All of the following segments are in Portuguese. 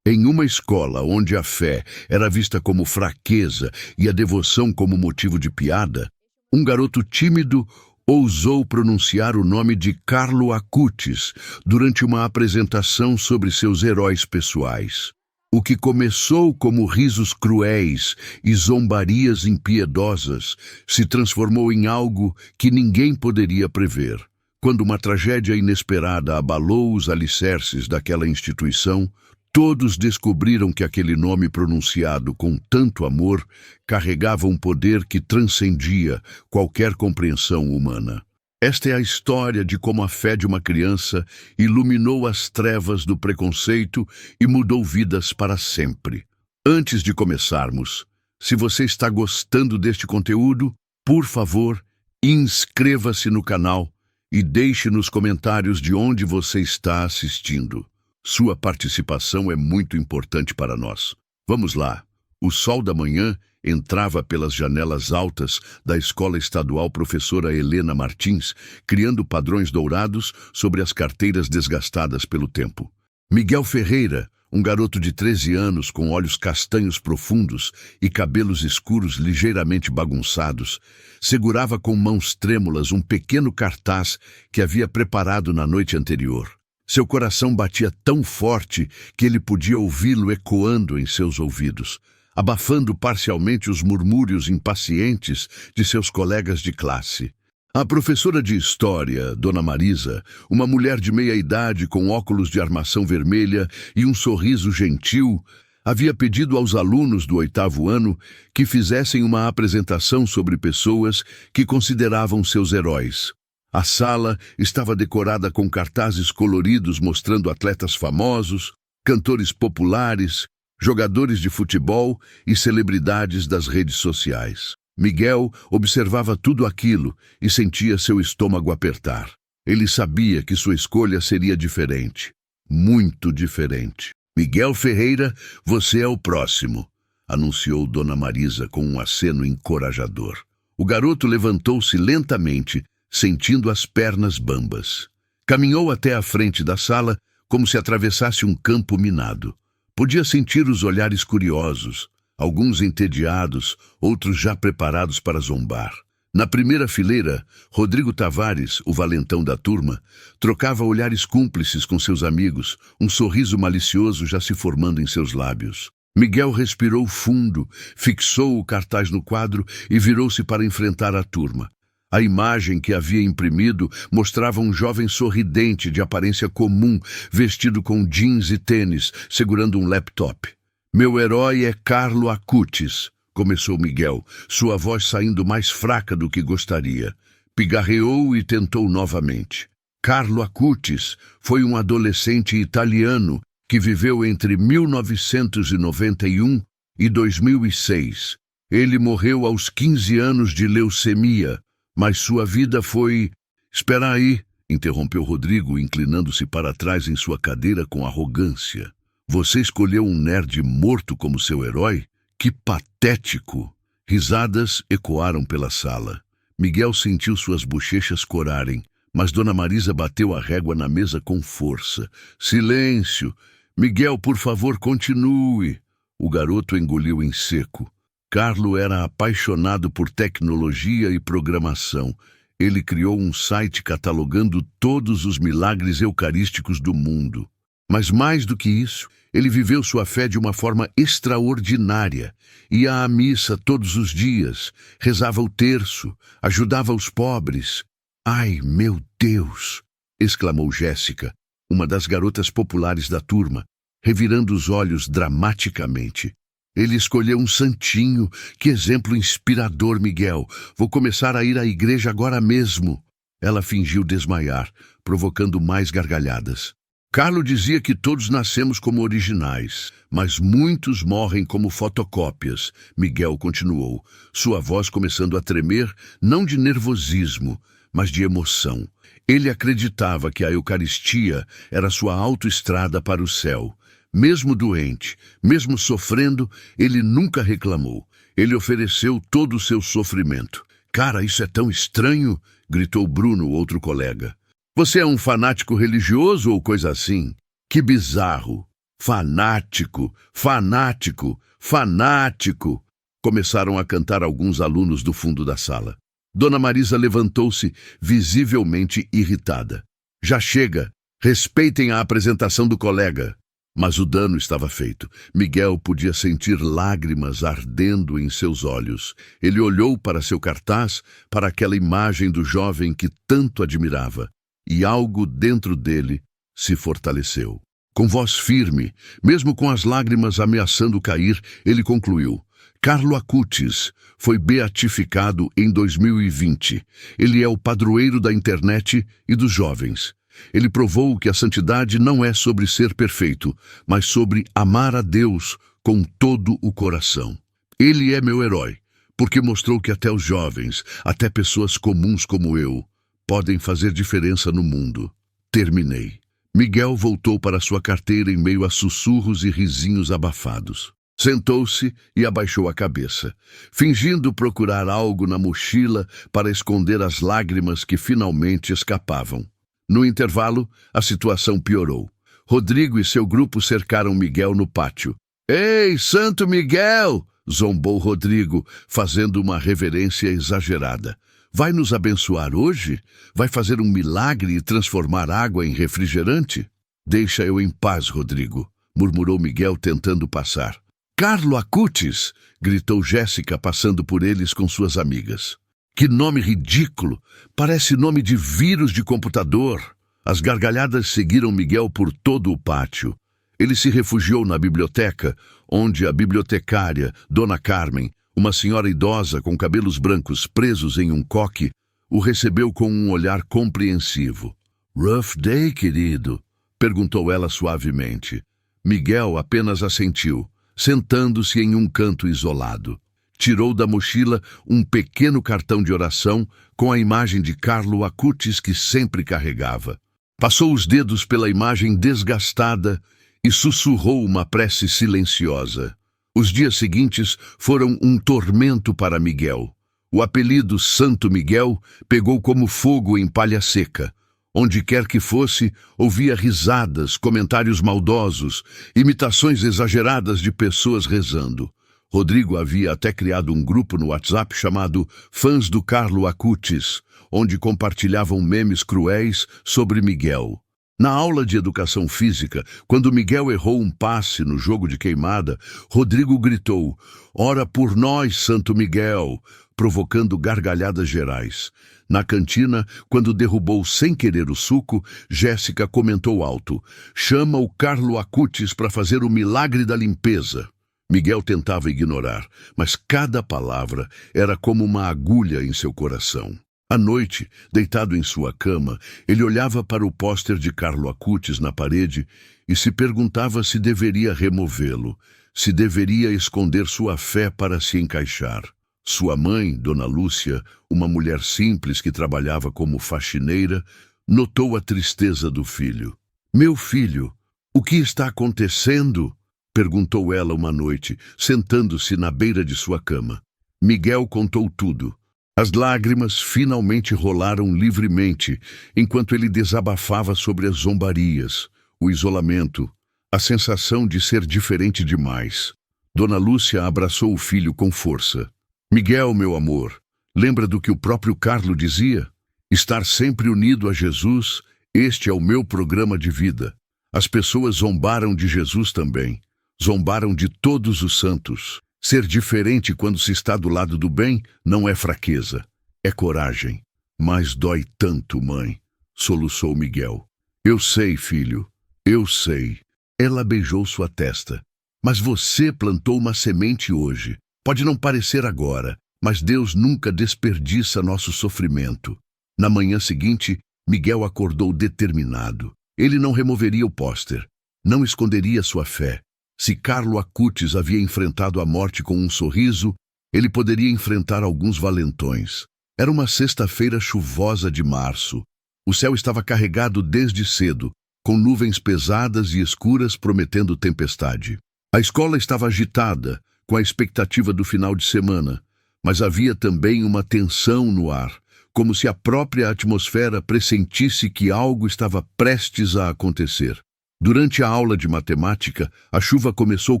Em uma escola onde a fé era vista como fraqueza e a devoção como motivo de piada, um garoto tímido ousou pronunciar o nome de Carlo Acutis durante uma apresentação sobre seus heróis pessoais. O que começou como risos cruéis e zombarias impiedosas se transformou em algo que ninguém poderia prever. Quando uma tragédia inesperada abalou os alicerces daquela instituição, todos descobriram que aquele nome pronunciado com tanto amor carregava um poder que transcendia qualquer compreensão humana. Esta é a história de como a fé de uma criança iluminou as trevas do preconceito e mudou vidas para sempre. Antes de começarmos, se você está gostando deste conteúdo, por favor, inscreva-se no canal e deixe nos comentários de onde você está assistindo. Sua participação é muito importante para nós. Vamos lá. O sol da manhã entrava pelas janelas altas da Escola Estadual Professora Helena Martins, criando padrões dourados sobre as carteiras desgastadas pelo tempo. Miguel Ferreira, um garoto de 13 anos com olhos castanhos profundos e cabelos escuros ligeiramente bagunçados, segurava com mãos trêmulas um pequeno cartaz que havia preparado na noite anterior. Seu coração batia tão forte que ele podia ouvi-lo ecoando em seus ouvidos, abafando parcialmente os murmúrios impacientes de seus colegas de classe. A professora de História, Dona Marisa, uma mulher de meia-idade com óculos de armação vermelha e um sorriso gentil, havia pedido aos alunos do 8º ano que fizessem uma apresentação sobre pessoas que consideravam seus heróis. A sala estava decorada com cartazes coloridos mostrando atletas famosos, cantores populares, jogadores de futebol e celebridades das redes sociais. Miguel observava tudo aquilo e sentia seu estômago apertar. Ele sabia que sua escolha seria diferente, muito diferente. Miguel Ferreira, você é o próximo, anunciou Dona Marisa com um aceno encorajador. O garoto levantou-se lentamente, sentindo as pernas bambas. Caminhou até a frente da sala como se atravessasse um campo minado. Podia sentir os olhares curiosos, alguns entediados, outros já preparados para zombar. Na primeira fileira, Rodrigo Tavares, o valentão da turma, trocava olhares cúmplices com seus amigos, um sorriso malicioso já se formando em seus lábios. Miguel respirou fundo, fixou o cartaz no quadro e virou-se para enfrentar a turma. A imagem que havia imprimido mostrava um jovem sorridente de aparência comum, vestido com jeans e tênis, segurando um laptop. Meu herói é Carlo Acutis, começou Miguel, sua voz saindo mais fraca do que gostaria. Pigarreou e tentou novamente. Carlo Acutis foi um adolescente italiano que viveu entre 1991 e 2006. Ele morreu aos 15 anos de leucemia. Mas sua vida foi... Espera aí, interrompeu Rodrigo, inclinando-se para trás em sua cadeira com arrogância. Você escolheu um nerd morto como seu herói? Que patético! Risadas ecoaram pela sala. Miguel sentiu suas bochechas corarem, mas Dona Marisa bateu a régua na mesa com força. Silêncio! Miguel, por favor, continue! O garoto engoliu em seco. Carlo era apaixonado por tecnologia e programação. Ele criou um site catalogando todos os milagres eucarísticos do mundo. Mas mais do que isso, ele viveu sua fé de uma forma extraordinária. Ia à missa todos os dias, rezava o terço, ajudava os pobres. Ai, meu Deus! Exclamou Jéssica, uma das garotas populares da turma, revirando os olhos dramaticamente. Ele escolheu um santinho. Que exemplo inspirador, Miguel. Vou começar a ir à igreja agora mesmo. Ela fingiu desmaiar, provocando mais gargalhadas. Carlo dizia que todos nascemos como originais, mas muitos morrem como fotocópias. Miguel continuou, sua voz começando a tremer, não de nervosismo, mas de emoção. Ele acreditava que a Eucaristia era sua autoestrada para o céu. Mesmo doente, mesmo sofrendo, ele nunca reclamou. Ele ofereceu todo o seu sofrimento. Cara, isso é tão estranho, gritou Bruno, outro colega. Você é um fanático religioso ou coisa assim? Que bizarro. Fanático, fanático, fanático! Começaram a cantar alguns alunos do fundo da sala. Dona Marisa levantou-se, visivelmente irritada. Já chega! Respeitem a apresentação do colega! Mas o dano estava feito. Miguel podia sentir lágrimas ardendo em seus olhos. Ele olhou para seu cartaz, para aquela imagem do jovem que tanto admirava, e algo dentro dele se fortaleceu. Com voz firme, mesmo com as lágrimas ameaçando cair, ele concluiu: Carlo Acutis foi beatificado em 2020. Ele é o padroeiro da internet e dos jovens. Ele provou que a santidade não é sobre ser perfeito, mas sobre amar a Deus com todo o coração. Ele é meu herói, porque mostrou que até os jovens, até pessoas comuns como eu, podem fazer diferença no mundo. Terminei. Miguel voltou para sua carteira em meio a sussurros e risinhos abafados. Sentou-se e abaixou a cabeça, fingindo procurar algo na mochila para esconder as lágrimas que finalmente escapavam. No intervalo, a situação piorou. Rodrigo e seu grupo cercaram Miguel no pátio. Ei, Santo Miguel! Zombou Rodrigo, fazendo uma reverência exagerada. Vai nos abençoar hoje? Vai fazer um milagre e transformar água em refrigerante? Deixa eu em paz, Rodrigo, murmurou Miguel tentando passar. Carlo Acutis! Gritou Jéssica, passando por eles com suas amigas. Que nome ridículo! Parece nome de vírus de computador. As gargalhadas seguiram Miguel por todo o pátio. Ele se refugiou na biblioteca, onde a bibliotecária, Dona Carmen, uma senhora idosa com cabelos brancos presos em um coque, o recebeu com um olhar compreensivo. Rough day, querido? Perguntou ela suavemente. Miguel apenas assentiu, sentando-se em um canto isolado. Tirou da mochila um pequeno cartão de oração com a imagem de Carlo Acutis que sempre carregava. Passou os dedos pela imagem desgastada e sussurrou uma prece silenciosa. Os dias seguintes foram um tormento para Miguel. O apelido Santo Miguel pegou como fogo em palha seca. Onde quer que fosse, ouvia risadas, comentários maldosos, imitações exageradas de pessoas rezando. Rodrigo havia até criado um grupo no WhatsApp chamado Fãs do Carlo Acutis, onde compartilhavam memes cruéis sobre Miguel. Na aula de educação física, quando Miguel errou um passe no jogo de queimada, Rodrigo gritou: "Ora por nós, Santo Miguel!", provocando gargalhadas gerais. Na cantina, quando derrubou sem querer o suco, Jéssica comentou alto: "Chama o Carlo Acutis para fazer o milagre da limpeza." Miguel tentava ignorar, mas cada palavra era como uma agulha em seu coração. À noite, deitado em sua cama, ele olhava para o pôster de Carlo Acutis na parede e se perguntava se deveria removê-lo, se deveria esconder sua fé para se encaixar. Sua mãe, Dona Lúcia, uma mulher simples que trabalhava como faxineira, notou a tristeza do filho. "Meu filho, o que está acontecendo?" perguntou ela uma noite, sentando-se na beira de sua cama. Miguel contou tudo. As lágrimas finalmente rolaram livremente, enquanto ele desabafava sobre as zombarias, o isolamento, a sensação de ser diferente demais. Dona Lúcia abraçou o filho com força. "Miguel, meu amor, lembra do que o próprio Carlo dizia? Estar sempre unido a Jesus, este é o meu programa de vida." As pessoas zombaram de Jesus também. Zombaram de todos os santos. Ser diferente quando se está do lado do bem não é fraqueza, é coragem. "Mas dói tanto, mãe", soluçou Miguel. "Eu sei, filho, eu sei." Ela beijou sua testa. "Mas você plantou uma semente hoje. Pode não parecer agora, mas Deus nunca desperdiça nosso sofrimento." Na manhã seguinte, Miguel acordou determinado. Ele não removeria o pôster, não esconderia sua fé. Se Carlo Acutis havia enfrentado a morte com um sorriso, ele poderia enfrentar alguns valentões. Era uma sexta-feira chuvosa de março. O céu estava carregado desde cedo, com nuvens pesadas e escuras prometendo tempestade. A escola estava agitada, com a expectativa do final de semana, mas havia também uma tensão no ar, como se a própria atmosfera pressentisse que algo estava prestes a acontecer. Durante a aula de matemática, a chuva começou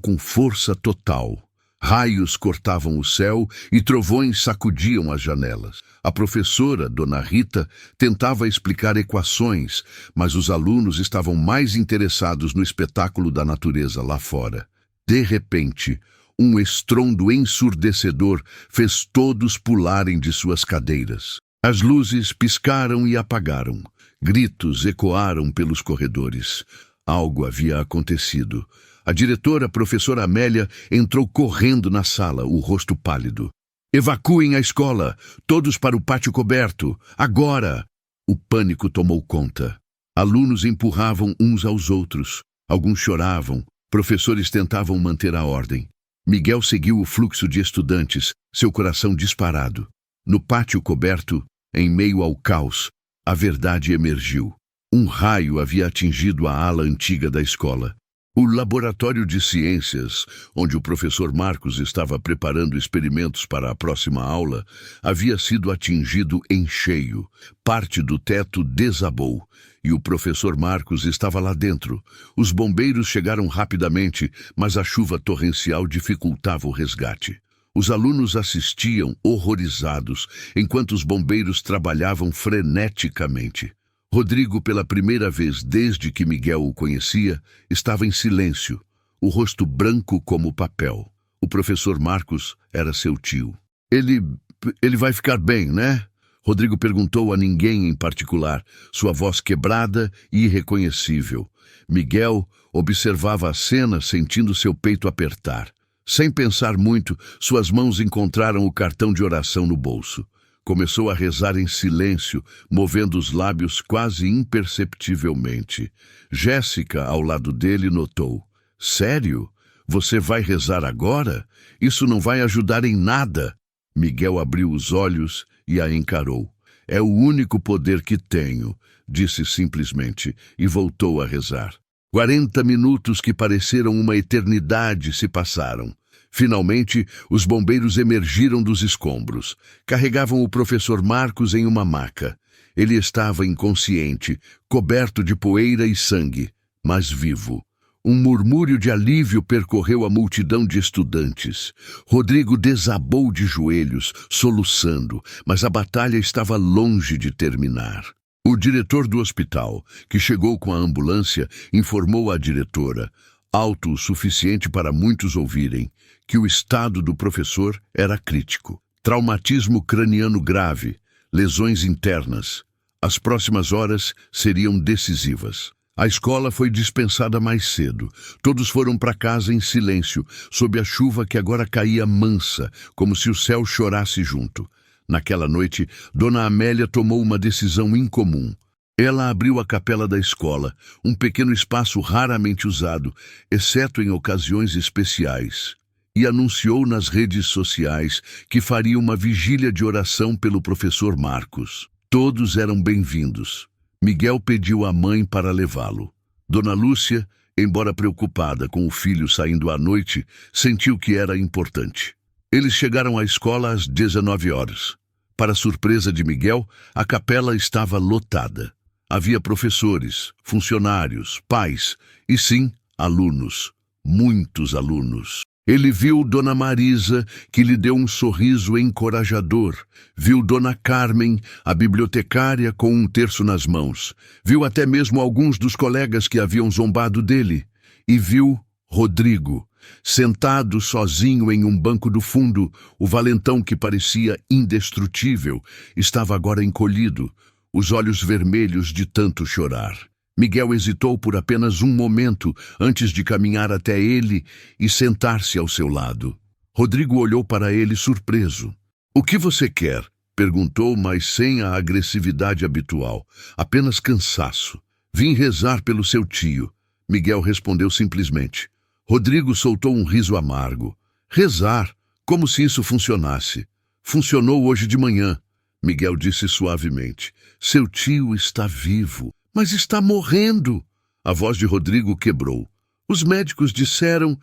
com força total. Raios cortavam o céu e trovões sacudiam as janelas. A professora, Dona Rita, tentava explicar equações, mas os alunos estavam mais interessados no espetáculo da natureza lá fora. De repente, um estrondo ensurdecedor fez todos pularem de suas cadeiras. As luzes piscaram e apagaram. Gritos ecoaram pelos corredores. Algo havia acontecido. A diretora, a professora Amélia, entrou correndo na sala, o rosto pálido. "Evacuem a escola! Todos para o pátio coberto! Agora!" O pânico tomou conta. Alunos empurravam uns aos outros. Alguns choravam. Professores tentavam manter a ordem. Miguel seguiu o fluxo de estudantes, seu coração disparado. No pátio coberto, em meio ao caos, a verdade emergiu. Um raio havia atingido a ala antiga da escola. O laboratório de ciências, onde o professor Marcos estava preparando experimentos para a próxima aula, havia sido atingido em cheio. Parte do teto desabou e o professor Marcos estava lá dentro. Os bombeiros chegaram rapidamente, mas a chuva torrencial dificultava o resgate. Os alunos assistiam horrorizados, enquanto os bombeiros trabalhavam freneticamente. Rodrigo, pela primeira vez desde que Miguel o conhecia, estava em silêncio, o rosto branco como papel. O professor Marcos era seu tio. Ele vai ficar bem, né? Rodrigo perguntou a ninguém em particular, sua voz quebrada e irreconhecível. Miguel observava a cena, sentindo seu peito apertar. Sem pensar muito, suas mãos encontraram o cartão de oração no bolso. Começou a rezar em silêncio, movendo os lábios quase imperceptivelmente. Jéssica, ao lado dele, notou. "Sério? Você vai rezar agora? Isso não vai ajudar em nada." Miguel abriu os olhos e a encarou. "É o único poder que tenho", disse simplesmente, e voltou a rezar. 40 minutos que pareceram uma eternidade se passaram. Finalmente, os bombeiros emergiram dos escombros. Carregavam o professor Marcos em uma maca. Ele estava inconsciente, coberto de poeira e sangue, mas vivo. Um murmúrio de alívio percorreu a multidão de estudantes. Rodrigo desabou de joelhos, soluçando, mas a batalha estava longe de terminar. O diretor do hospital, que chegou com a ambulância, informou à diretora, alto o suficiente para muitos ouvirem, que o estado do professor era crítico. Traumatismo craniano grave, lesões internas. As próximas horas seriam decisivas. A escola foi dispensada mais cedo. Todos foram para casa em silêncio, sob a chuva que agora caía mansa, como se o céu chorasse junto. Naquela noite, Dona Amélia tomou uma decisão incomum. Ela abriu a capela da escola, um pequeno espaço raramente usado, exceto em ocasiões especiais, e anunciou nas redes sociais que faria uma vigília de oração pelo professor Marcos. Todos eram bem-vindos. Miguel pediu à mãe para levá-lo. Dona Lúcia, embora preocupada com o filho saindo à noite, sentiu que era importante. Eles chegaram à escola às 19 horas. Para surpresa de Miguel, a capela estava lotada. Havia professores, funcionários, pais e, sim, alunos. Muitos alunos. Ele viu Dona Marisa, que lhe deu um sorriso encorajador. Viu Dona Carmen, a bibliotecária, com um terço nas mãos. Viu até mesmo alguns dos colegas que haviam zombado dele. E viu Rodrigo, sentado sozinho em um banco do fundo. O valentão que parecia indestrutível estava agora encolhido, os olhos vermelhos de tanto chorar. Miguel hesitou por apenas um momento antes de caminhar até ele e sentar-se ao seu lado. Rodrigo olhou para ele surpreso. "O que você quer?" perguntou, mas sem a agressividade habitual, apenas cansaço. "Vim rezar pelo seu tio." Miguel respondeu simplesmente. Rodrigo soltou um riso amargo. "Rezar? Como se isso funcionasse." "Funcionou hoje de manhã." Miguel disse suavemente. "Seu tio está vivo, mas está morrendo." A voz de Rodrigo quebrou. "Os médicos disseram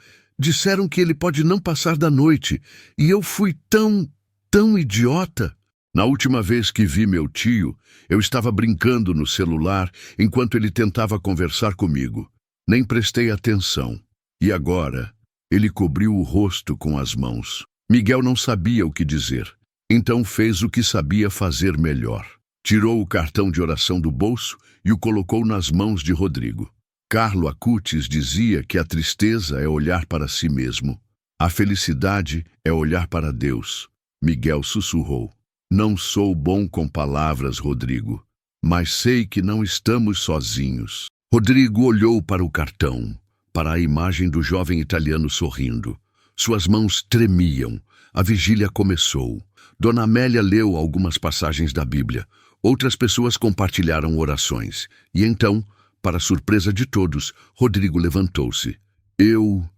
que ele pode não passar da noite, e eu fui tão idiota." "Na última vez que vi meu tio, eu estava brincando no celular enquanto ele tentava conversar comigo. Nem prestei atenção. E agora, ele cobriu o rosto com as mãos. Miguel não sabia o que dizer. Então fez o que sabia fazer melhor. Tirou o cartão de oração do bolso e o colocou nas mãos de Rodrigo. Carlo Acutis dizia que a tristeza é olhar para si mesmo. A felicidade é olhar para Deus. Miguel sussurrou. Não sou bom com palavras, Rodrigo, mas sei que não estamos sozinhos. Rodrigo olhou para o cartão, para a imagem do jovem italiano sorrindo. Suas mãos tremiam. A vigília começou. Dona Amélia leu algumas passagens da Bíblia. Outras pessoas compartilharam orações. E então, para surpresa de todos, Rodrigo levantou-se. Eu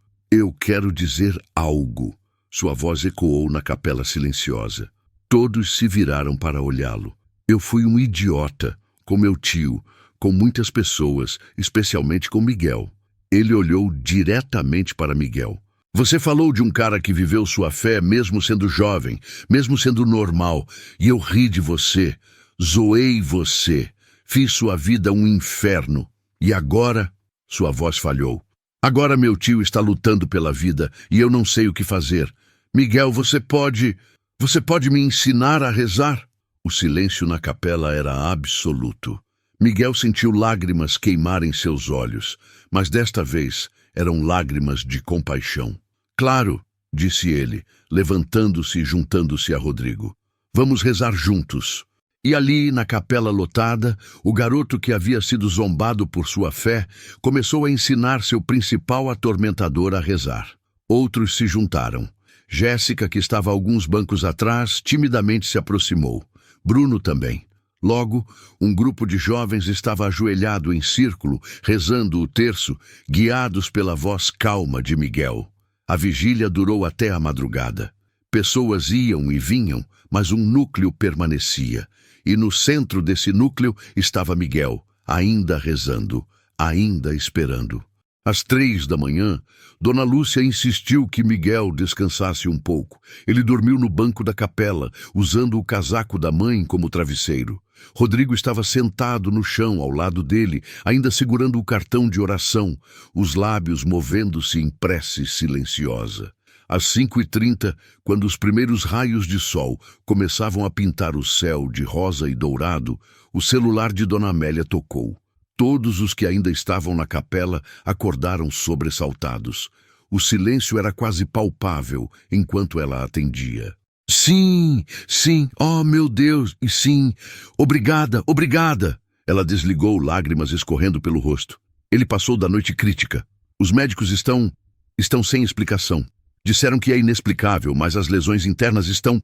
quero dizer algo. Sua voz ecoou na capela silenciosa. Todos se viraram para olhá-lo. Eu fui um idiota, com meu tio, com muitas pessoas, especialmente com Miguel. Ele olhou diretamente para Miguel. Você falou de um cara que viveu sua fé mesmo sendo jovem, mesmo sendo normal, e eu ri de você, zoei você, fiz sua vida um inferno. E agora, sua voz falhou. Agora meu tio está lutando pela vida e eu não sei o que fazer. Miguel, você pode me ensinar a rezar? O silêncio na capela era absoluto. Miguel sentiu lágrimas queimarem seus olhos, mas desta vez eram lágrimas de compaixão. Claro, disse ele, levantando-se e juntando-se a Rodrigo. Vamos rezar juntos. E ali, na capela lotada, o garoto que havia sido zombado por sua fé começou a ensinar seu principal atormentador a rezar. Outros se juntaram. Jéssica, que estava alguns bancos atrás, timidamente se aproximou. Bruno também. Logo, um grupo de jovens estava ajoelhado em círculo, rezando o terço, guiados pela voz calma de Miguel. A vigília durou até a madrugada. Pessoas iam e vinham, mas um núcleo permanecia. E no centro desse núcleo estava Miguel, ainda rezando, ainda esperando. Às 3 da manhã, Dona Lúcia insistiu que Miguel descansasse um pouco. Ele dormiu no banco da capela, usando o casaco da mãe como travesseiro. Rodrigo estava sentado no chão ao lado dele, ainda segurando o cartão de oração, os lábios movendo-se em prece silenciosa. Às 5h30, quando os primeiros raios de sol começavam a pintar o céu de rosa e dourado, o celular de Dona Amélia tocou. Todos os que ainda estavam na capela acordaram sobressaltados. O silêncio era quase palpável enquanto ela atendia. Sim, oh meu Deus, e sim, obrigada, obrigada. Ela desligou, lágrimas escorrendo pelo rosto. Ele passou da noite crítica. Os médicos estão sem explicação. Disseram que é inexplicável, mas as lesões internas estão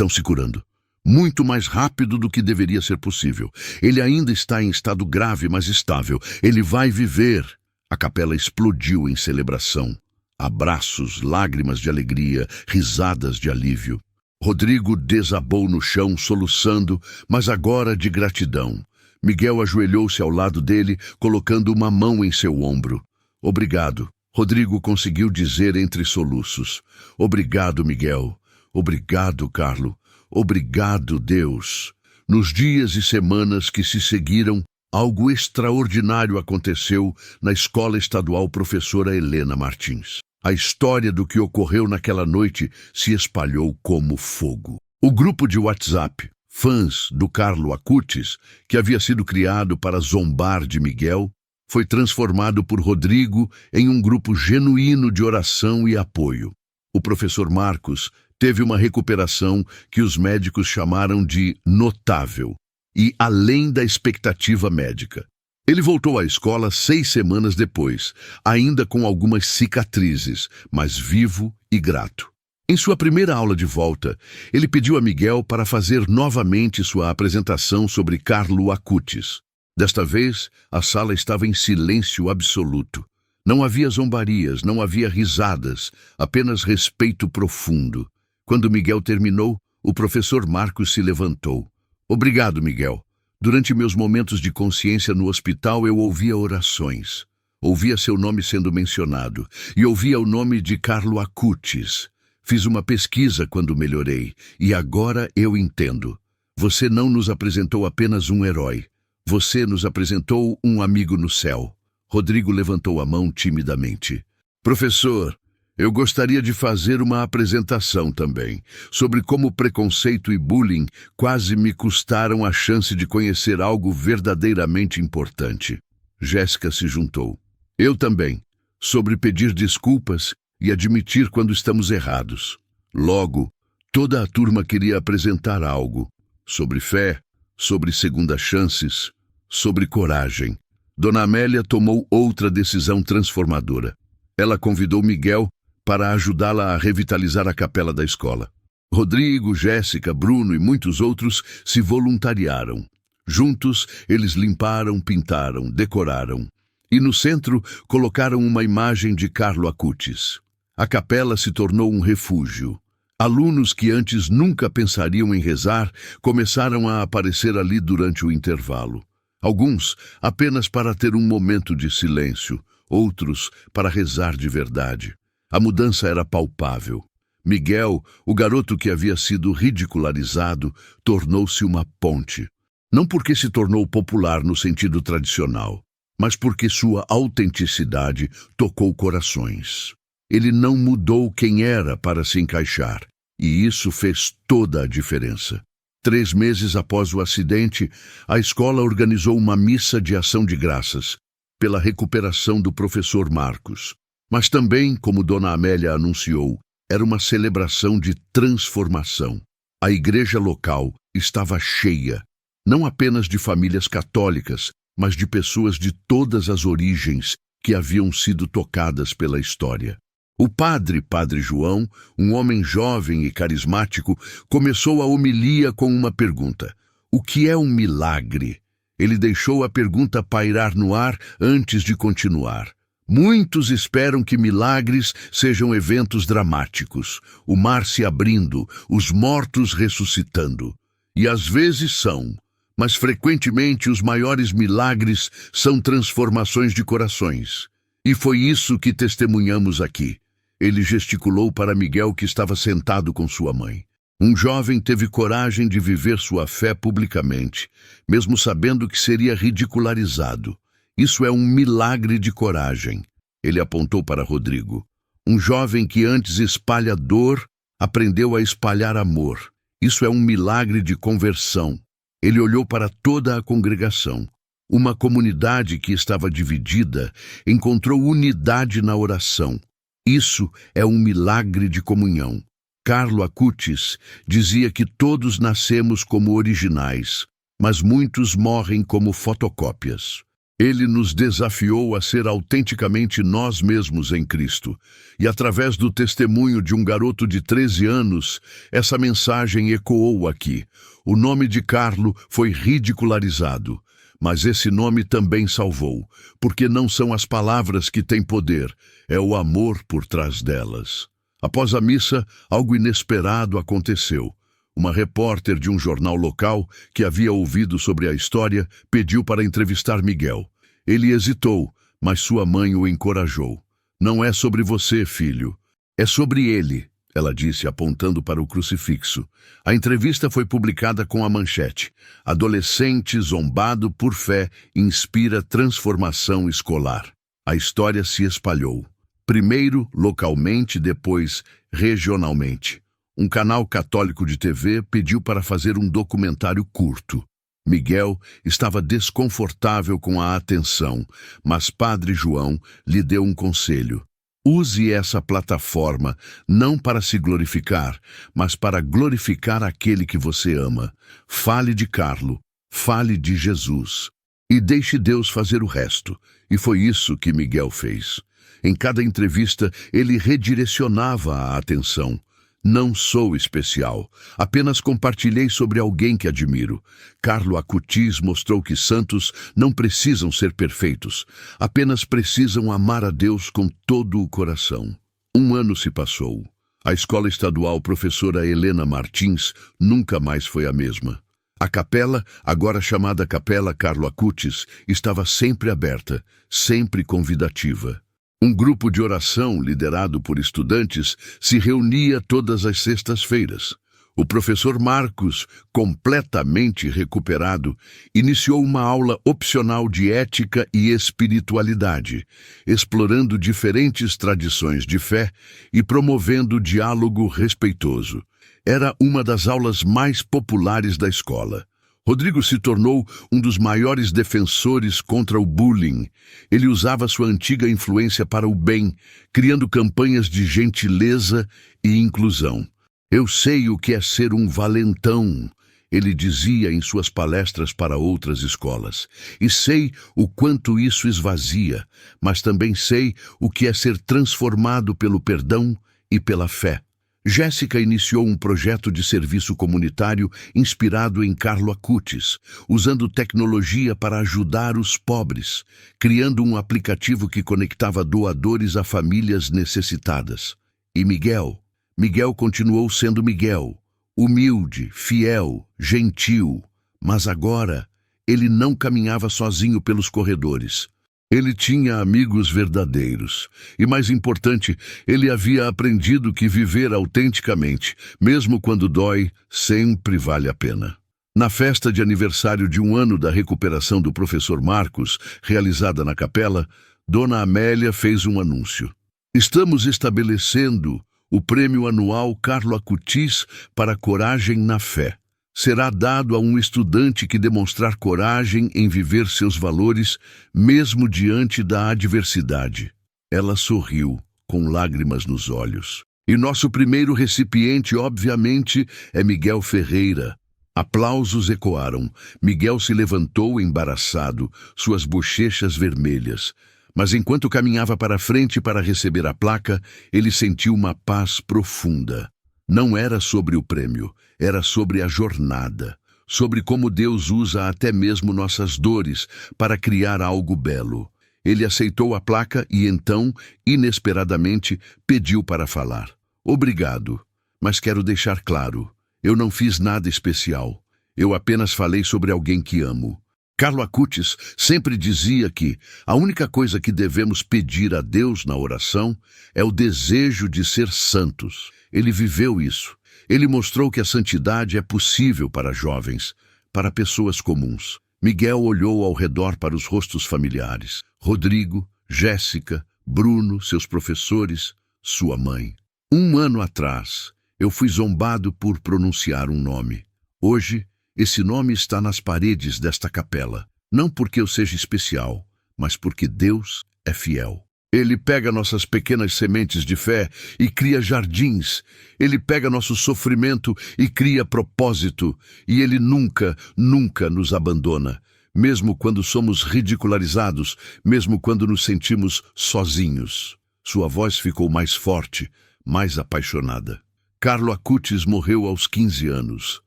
se curando. Muito mais rápido do que deveria ser possível. Ele ainda está em estado grave, mas estável. Ele vai viver. A capela explodiu em celebração. Abraços, lágrimas de alegria, risadas de alívio. Rodrigo desabou no chão, soluçando, mas agora de gratidão. Miguel ajoelhou-se ao lado dele, colocando uma mão em seu ombro. Obrigado. Rodrigo conseguiu dizer entre soluços. Obrigado, Miguel. Obrigado, Carlo. Obrigado, Deus. Nos dias e semanas que se seguiram, algo extraordinário aconteceu na Escola Estadual Professora Helena Martins. A história do que ocorreu naquela noite se espalhou como fogo. O grupo de WhatsApp, fãs do Carlo Acutis, que havia sido criado para zombar de Miguel, foi transformado por Rodrigo em um grupo genuíno de oração e apoio. O professor Marcos teve uma recuperação que os médicos chamaram de notável e além da expectativa médica. Ele voltou à escola 6 semanas depois, ainda com algumas cicatrizes, mas vivo e grato. Em sua primeira aula de volta, ele pediu a Miguel para fazer novamente sua apresentação sobre Carlo Acutis. Desta vez, a sala estava em silêncio absoluto. Não havia zombarias, não havia risadas, apenas respeito profundo. Quando Miguel terminou, o professor Marcos se levantou. Obrigado, Miguel. Durante meus momentos de consciência no hospital, eu ouvia orações. Ouvia seu nome sendo mencionado. E ouvia o nome de Carlo Acutis. Fiz uma pesquisa quando melhorei. E agora eu entendo. Você não nos apresentou apenas um herói. Você nos apresentou um amigo no céu. Rodrigo levantou a mão timidamente. Professor, eu gostaria de fazer uma apresentação também, sobre como preconceito e bullying quase me custaram a chance de conhecer algo verdadeiramente importante. Jéssica se juntou. Eu também, sobre pedir desculpas e admitir quando estamos errados. Logo, toda a turma queria apresentar algo, sobre fé, sobre segundas chances, sobre coragem. Dona Amélia tomou outra decisão transformadora. Ela convidou Miguel para ajudá-la a revitalizar a capela da escola. Rodrigo, Jéssica, Bruno e muitos outros se voluntariaram. Juntos, eles limparam, pintaram, decoraram. E no centro, colocaram uma imagem de Carlo Acutis. A capela se tornou um refúgio. Alunos que antes nunca pensariam em rezar começaram a aparecer ali durante o intervalo. Alguns apenas para ter um momento de silêncio, outros para rezar de verdade. A mudança era palpável. Miguel, o garoto que havia sido ridicularizado, tornou-se uma ponte. Não porque se tornou popular no sentido tradicional, mas porque sua autenticidade tocou corações. Ele não mudou quem era para se encaixar, e isso fez toda a diferença. 3 meses após o acidente, a escola organizou uma missa de ação de graças pela recuperação do professor Marcos. Mas também, como Dona Amélia anunciou, era uma celebração de transformação. A igreja local estava cheia, não apenas de famílias católicas, mas de pessoas de todas as origens que haviam sido tocadas pela história. O Padre João, um homem jovem e carismático, começou a homilia com uma pergunta. O que é um milagre? Ele deixou a pergunta pairar no ar antes de continuar. Muitos esperam que milagres sejam eventos dramáticos, o mar se abrindo, os mortos ressuscitando. E às vezes são, mas frequentemente os maiores milagres são transformações de corações. E foi isso que testemunhamos aqui. Ele gesticulou para Miguel, que estava sentado com sua mãe. Um jovem teve coragem de viver sua fé publicamente, mesmo sabendo que seria ridicularizado. Isso é um milagre de coragem. Ele apontou para Rodrigo. Um jovem que antes espalha dor, aprendeu a espalhar amor. Isso é um milagre de conversão. Ele olhou para toda a congregação. Uma comunidade que estava dividida encontrou unidade na oração. Isso é um milagre de comunhão. Carlo Acutis dizia que todos nascemos como originais, mas muitos morrem como fotocópias. Ele nos desafiou a ser autenticamente nós mesmos em Cristo. E através do testemunho de um garoto de 13 anos, essa mensagem ecoou aqui. O nome de Carlo foi ridicularizado, mas esse nome também salvou, porque não são as palavras que têm poder, é o amor por trás delas. Após a missa, algo inesperado aconteceu. Uma repórter de um jornal local, que havia ouvido sobre a história, pediu para entrevistar Miguel. Ele hesitou, mas sua mãe o encorajou. Não é sobre você, filho. É sobre ele, ela disse, apontando para o crucifixo. A entrevista foi publicada com a manchete: Adolescente zombado por fé inspira transformação escolar. A história se espalhou. Primeiro localmente, depois regionalmente. Um canal católico de TV pediu para fazer um documentário curto. Miguel estava desconfortável com a atenção, mas Padre João lhe deu um conselho. Use essa plataforma não para se glorificar, mas para glorificar aquele que você ama. Fale de Carlo, fale de Jesus. E deixe Deus fazer o resto. E foi isso que Miguel fez. Em cada entrevista, ele redirecionava a atenção. Não sou especial, apenas compartilhei sobre alguém que admiro. Carlo Acutis mostrou que santos não precisam ser perfeitos, apenas precisam amar a Deus com todo o coração. 1 ano se passou. A escola estadual professora Helena Martins nunca mais foi a mesma. A capela, agora chamada Capela Carlo Acutis, estava sempre aberta, sempre convidativa. Um grupo de oração, liderado por estudantes, se reunia todas as sextas-feiras. O professor Marcos, completamente recuperado, iniciou uma aula opcional de ética e espiritualidade, explorando diferentes tradições de fé e promovendo diálogo respeitoso. Era uma das aulas mais populares da escola. Rodrigo se tornou um dos maiores defensores contra o bullying. Ele usava sua antiga influência para o bem, criando campanhas de gentileza e inclusão. Eu sei o que é ser um valentão, ele dizia em suas palestras para outras escolas. E sei o quanto isso esvazia, mas também sei o que é ser transformado pelo perdão e pela fé. Jéssica iniciou um projeto de serviço comunitário inspirado em Carlo Acutis, usando tecnologia para ajudar os pobres, criando um aplicativo que conectava doadores a famílias necessitadas. E Miguel continuou sendo Miguel, humilde, fiel, gentil, mas agora ele não caminhava sozinho pelos corredores. Ele tinha amigos verdadeiros. E mais importante, ele havia aprendido que viver autenticamente, mesmo quando dói, sempre vale a pena. Na festa de aniversário de 1 ano da recuperação do professor Marcos, realizada na capela, Dona Amélia fez um anúncio. Estamos estabelecendo o prêmio anual Carlo Acutis para coragem na fé. Será dado a um estudante que demonstrar coragem em viver seus valores, mesmo diante da adversidade. Ela sorriu, com lágrimas nos olhos. E nosso primeiro recipiente, obviamente, é Miguel Ferreira. Aplausos ecoaram. Miguel se levantou embaraçado, suas bochechas vermelhas. Mas enquanto caminhava para frente para receber a placa, ele sentiu uma paz profunda. Não era sobre o prêmio, era sobre a jornada, sobre como Deus usa até mesmo nossas dores para criar algo belo. Ele aceitou a placa e então, inesperadamente, pediu para falar. Obrigado, mas quero deixar claro, eu não fiz nada especial. Eu apenas falei sobre alguém que amo. Carlo Acutis sempre dizia que a única coisa que devemos pedir a Deus na oração é o desejo de ser santos. Ele viveu isso. Ele mostrou que a santidade é possível para jovens, para pessoas comuns. Miguel olhou ao redor para os rostos familiares. Rodrigo, Jéssica, Bruno, seus professores, sua mãe. 1 ano atrás, eu fui zombado por pronunciar um nome. Hoje, esse nome está nas paredes desta capela, não porque eu seja especial, mas porque Deus é fiel. Ele pega nossas pequenas sementes de fé e cria jardins. Ele pega nosso sofrimento e cria propósito. E Ele nunca, nunca nos abandona, mesmo quando somos ridicularizados, mesmo quando nos sentimos sozinhos. Sua voz ficou mais forte, mais apaixonada. Carlo Acutis morreu aos 15 anos.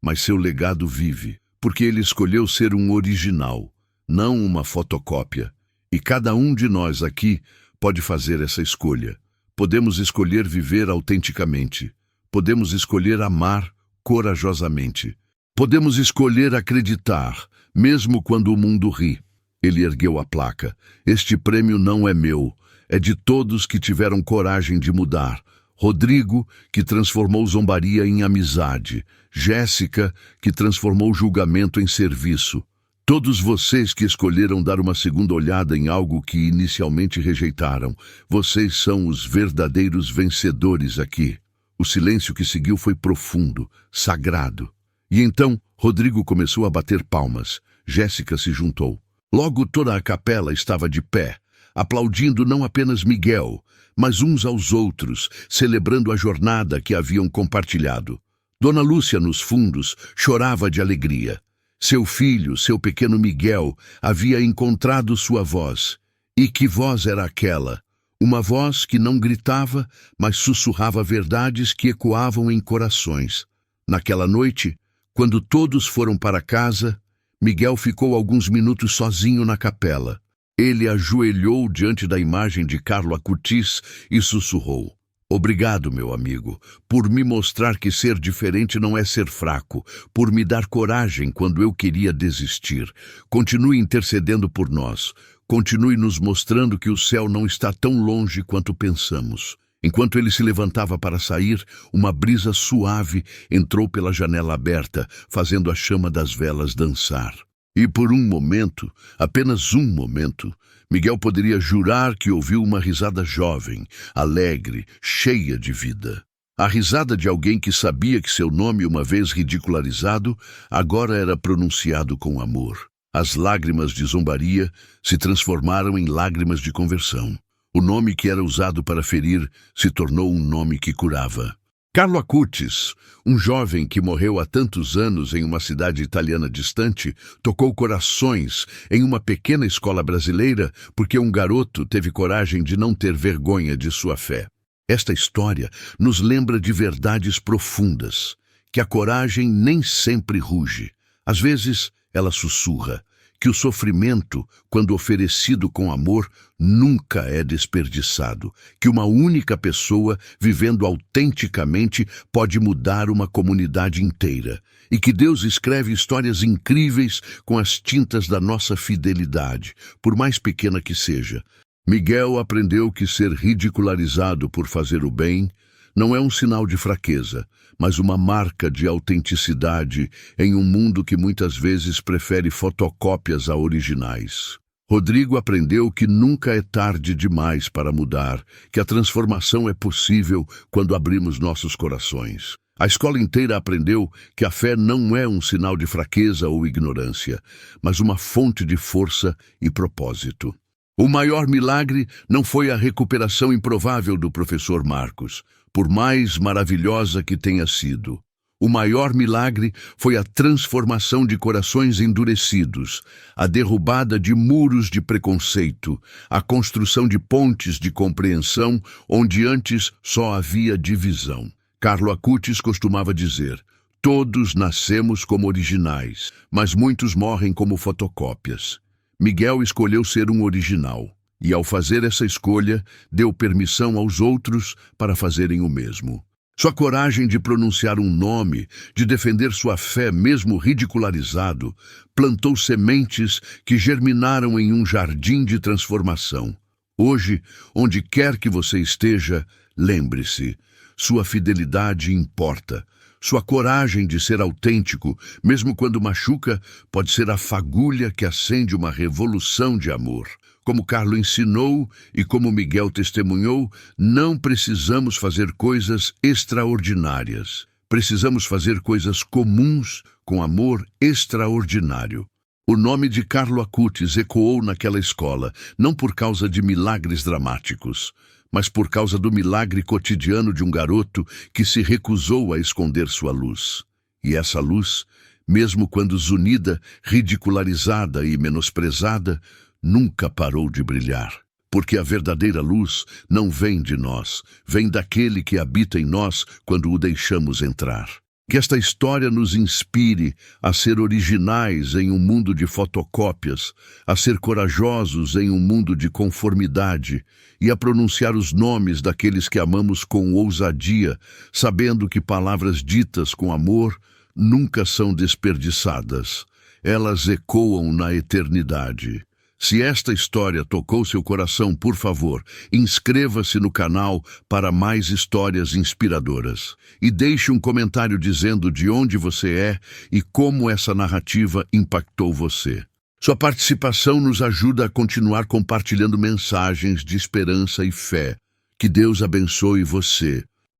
Mas seu legado vive, porque ele escolheu ser um original, não uma fotocópia. E cada um de nós aqui pode fazer essa escolha. Podemos escolher viver autenticamente. Podemos escolher amar corajosamente. Podemos escolher acreditar, mesmo quando o mundo ri. Ele ergueu a placa. Este prêmio não é meu, é de todos que tiveram coragem de mudar. Rodrigo, que transformou zombaria em amizade. Jéssica, que transformou julgamento em serviço. Todos vocês que escolheram dar uma segunda olhada em algo que inicialmente rejeitaram, vocês são os verdadeiros vencedores aqui. O silêncio que seguiu foi profundo, sagrado. E então, Rodrigo começou a bater palmas. Jéssica se juntou. Logo toda a capela estava de pé, aplaudindo não apenas Miguel, mas uns aos outros, celebrando a jornada que haviam compartilhado. Dona Lúcia, nos fundos, chorava de alegria. Seu filho, seu pequeno Miguel, havia encontrado sua voz. E que voz era aquela? Uma voz que não gritava, mas sussurrava verdades que ecoavam em corações. Naquela noite, quando todos foram para casa, Miguel ficou alguns minutos sozinho na capela. Ele ajoelhou diante da imagem de Carlo Acutis e sussurrou: Obrigado, meu amigo, por me mostrar que ser diferente não é ser fraco, por me dar coragem quando eu queria desistir. Continue intercedendo por nós. Continue nos mostrando que o céu não está tão longe quanto pensamos. Enquanto ele se levantava para sair, uma brisa suave entrou pela janela aberta, fazendo a chama das velas dançar. E por um momento, apenas um momento, Miguel poderia jurar que ouviu uma risada jovem, alegre, cheia de vida. A risada de alguém que sabia que seu nome, uma vez ridicularizado, agora era pronunciado com amor. As lágrimas de zombaria se transformaram em lágrimas de conversão. O nome que era usado para ferir se tornou um nome que curava. Carlo Acutis, um jovem que morreu há tantos anos em uma cidade italiana distante, tocou corações em uma pequena escola brasileira porque um garoto teve coragem de não ter vergonha de sua fé. Esta história nos lembra de verdades profundas, que a coragem nem sempre ruge. Às vezes, ela sussurra, que o sofrimento, quando oferecido com amor, nunca é desperdiçado, que uma única pessoa, vivendo autenticamente, pode mudar uma comunidade inteira, e que Deus escreve histórias incríveis com as tintas da nossa fidelidade, por mais pequena que seja. Miguel aprendeu que ser ridicularizado por fazer o bem não é um sinal de fraqueza, mas uma marca de autenticidade em um mundo que muitas vezes prefere fotocópias a originais. Rodrigo aprendeu que nunca é tarde demais para mudar, que a transformação é possível quando abrimos nossos corações. A escola inteira aprendeu que a fé não é um sinal de fraqueza ou ignorância, mas uma fonte de força e propósito. O maior milagre não foi a recuperação improvável do professor Marcos, por mais maravilhosa que tenha sido. O maior milagre foi a transformação de corações endurecidos, a derrubada de muros de preconceito, a construção de pontes de compreensão onde antes só havia divisão. Carlo Acutis costumava dizer: todos nascemos como originais, mas muitos morrem como fotocópias. Miguel escolheu ser um original, e ao fazer essa escolha, deu permissão aos outros para fazerem o mesmo. Sua coragem de pronunciar um nome, de defender sua fé mesmo ridicularizado, plantou sementes que germinaram em um jardim de transformação. Hoje, onde quer que você esteja, lembre-se, sua fidelidade importa. Sua coragem de ser autêntico, mesmo quando machuca, pode ser a fagulha que acende uma revolução de amor. Como Carlo ensinou e como Miguel testemunhou, não precisamos fazer coisas extraordinárias. Precisamos fazer coisas comuns com amor extraordinário. O nome de Carlo Acutis ecoou naquela escola, não por causa de milagres dramáticos, mas por causa do milagre cotidiano de um garoto que se recusou a esconder sua luz. E essa luz, mesmo quando zunida, ridicularizada e menosprezada, nunca parou de brilhar. Porque a verdadeira luz não vem de nós, vem daquele que habita em nós quando o deixamos entrar. Que esta história nos inspire a ser originais em um mundo de fotocópias, a ser corajosos em um mundo de conformidade e a pronunciar os nomes daqueles que amamos com ousadia, sabendo que palavras ditas com amor nunca são desperdiçadas. Elas ecoam na eternidade. Se esta história tocou seu coração, por favor, inscreva-se no canal para mais histórias inspiradoras. E deixe um comentário dizendo de onde você é e como essa narrativa impactou você. Sua participação nos ajuda a continuar compartilhando mensagens de esperança e fé. Que Deus abençoe você.